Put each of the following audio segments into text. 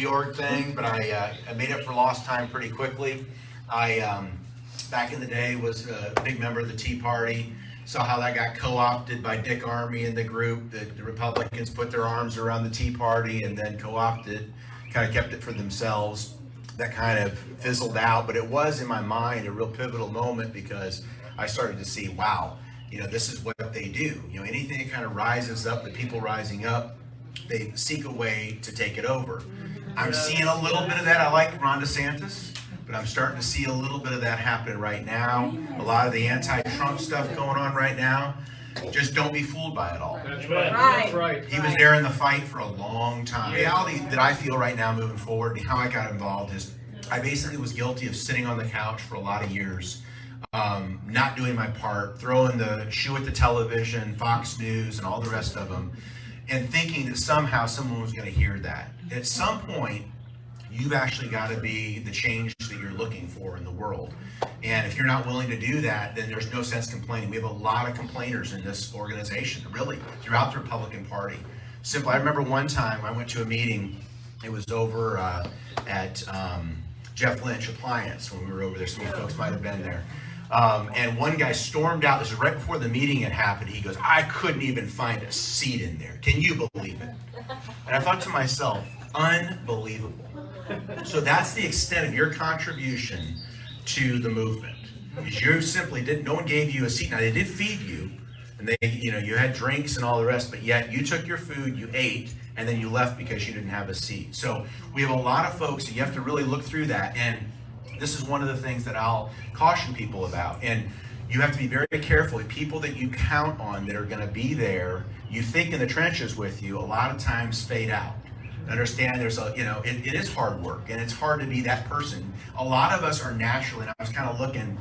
ReOrg thing, but I made up for lost time pretty quickly. I back in the day was a big member of the Tea Party. Saw how that got co-opted by Dick Armey and the group. The Republicans put their arms around the Tea Party and then co-opted, kind of kept it for themselves. That kind of fizzled out, but it was in my mind a real pivotal moment because I started to see, wow, this is what they do. Anything that kind of rises up, the people rising up, they seek a way to take it over. I'm seeing a little bit of that. I like Ron DeSantis, but I'm starting to see a little bit of that happening right now. A lot of the anti-Trump stuff going on right now. Just don't be fooled by it all. That's right. That's right. He was there in the fight for a long time. The reality that I feel right now moving forward and how I got involved is I basically was guilty of sitting on the couch for a lot of years, not doing my part, throwing the shoe at the television, Fox News, and all the rest of them, and thinking that somehow someone was going to hear that. At some point, you've actually got to be the change that you're looking for in the world. And if you're not willing to do that, then there's no sense complaining. We have a lot of complainers in this organization, really, throughout the Republican Party. I remember one time I went to a meeting. It was over at Jeff Lynch Appliance when we were over there. Some folks might have been there. And one guy stormed out. This was right before the meeting had happened. He goes, "I couldn't even find a seat in there. Can you believe it?" And I thought to myself, unbelievable. So that's the extent of your contribution to the movement. Because you simply didn't, no one gave you a seat. Now they did feed you, and they, you had drinks and all the rest, but yet you took your food, you ate, and then you left because you didn't have a seat. So we have a lot of folks, and you have to really look through that. And this is one of the things that I'll caution people about. And you have to be very careful. People that you count on that are going to be there, you think in the trenches with you, a lot of times fade out. Understand there's it is hard work, and it's hard to be that person. A lot of us are naturally, and I was kind of looking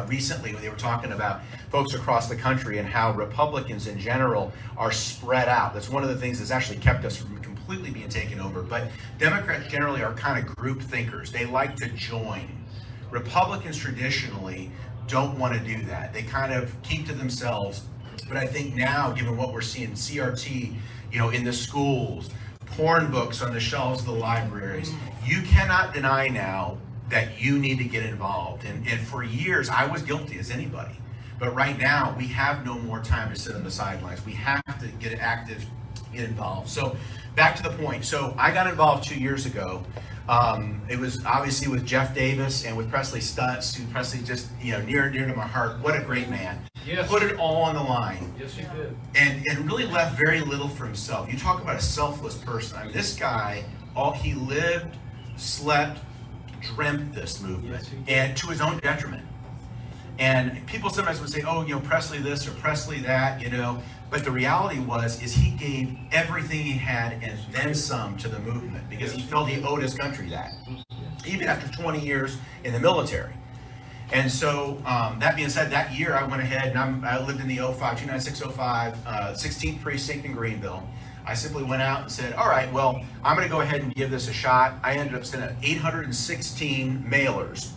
recently when they were talking about folks across the country and how Republicans in general are spread out. That's one of the things that's actually kept us from completely being taken over. But Democrats generally are kind of group thinkers. They like to join. Republicans traditionally don't want to do that. They kind of keep to themselves. But I think now, given what we're seeing, CRT, in the schools, porn books on the shelves of the libraries, you cannot deny now that you need to get involved. And for years, I was guilty as anybody. But right now, we have no more time to sit on the sidelines. We have to get active, get involved. So back to the point. So I got involved 2 years ago. It was obviously with Jeff Davis and with Presley Stutz, who Presley just, near and dear to my heart. What a great man. Yes. Put it all on the line. Yes, he did. And really left very little for himself. You talk about a selfless person. I mean, this guy, he lived, slept, dreamt this movement, and to his own detriment. And people sometimes would say, "Oh, Presley this or Presley that," But the reality is he gave everything he had and then some to the movement because he felt he owed his country that, even after 20 years in the military. And so, that being said, that year I went ahead and I lived in the 29605, 16th Precinct in Greenville. I simply went out and said, all right, well, I'm going to go ahead and give this a shot. I ended up sending 816 mailers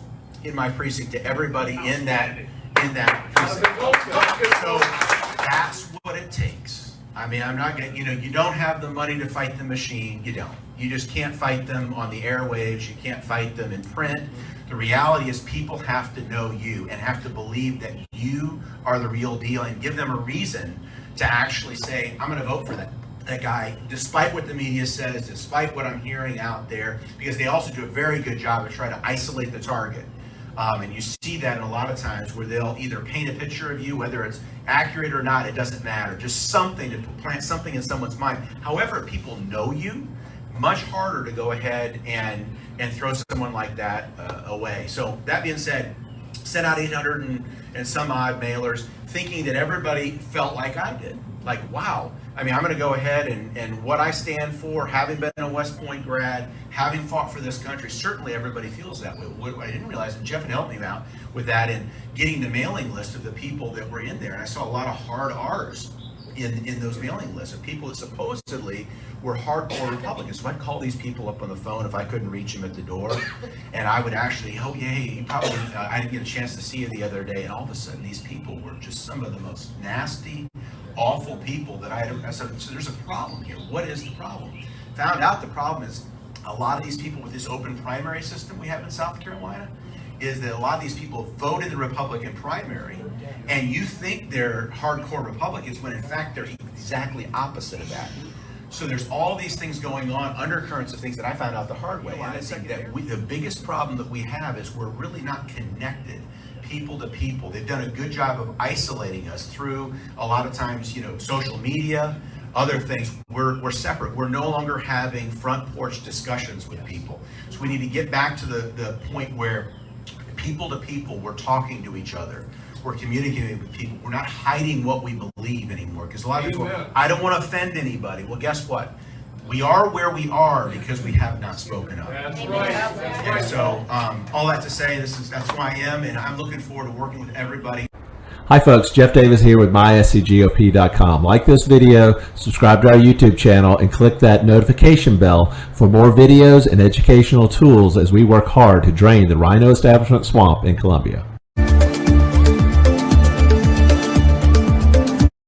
in my precinct to everybody in that precinct. So that's what it takes. I mean, I'm not going to, you don't have the money to fight the machine. You don't. You just can't fight them on the airwaves. You can't fight them in print. The reality is people have to know you and have to believe that you are the real deal and give them a reason to actually say, I'm going to vote for that guy, despite what the media says, despite what I'm hearing out there, because they also do a very good job of trying to isolate the target. And you see that in a lot of times where they'll either paint a picture of you, whether it's accurate or not, it doesn't matter. Just something to plant something in someone's mind. However, people know you, much harder to go ahead and throw someone like that away. So that being said, sent out 800 and some odd mailers, thinking that everybody felt like I did. Like, wow. I mean, I'm going to go ahead and what I stand for, having been a West Point grad, having fought for this country, certainly everybody feels that way. What I didn't realize, and Jeff had helped me out with that in getting the mailing list of the people that were in there. And I saw a lot of hard R's in those mailing lists of people that supposedly were hardcore Republicans. So I'd call these people up on the phone if I couldn't reach them at the door, and I would actually, oh yeah, you probably, I didn't get a chance to see you the other day, and all of a sudden these people were just some of the most nasty, awful people that I had ever. So there's a problem here. What is the problem? Found out the problem is a lot of these people with this open primary system we have in South Carolina is that a lot of these people voted the Republican primary, and you think they're hardcore Republicans when in fact they're exactly opposite of that. So there's all these things going on, undercurrents of things that I found out the hard way. And I think that the biggest problem that we have is we're really not connected people to people. They've done a good job of isolating us through a lot of times, social media, other things. We're separate. We're no longer having front porch discussions with people. So we need to get back to the point where people to people, we're talking to each other. We're communicating with people. We're not hiding what we believe anymore. Because a lot of people, I don't want to offend anybody. Well, guess what? We are where we are because we have not spoken up. That's right. And so, all that to say, that's who I am, and I'm looking forward to working with everybody. Hi folks, Jeff Davis here with mySCGOP.com. Like this video, subscribe to our YouTube channel, and click that notification bell for more videos and educational tools as we work hard to drain the rhino establishment swamp in Columbia.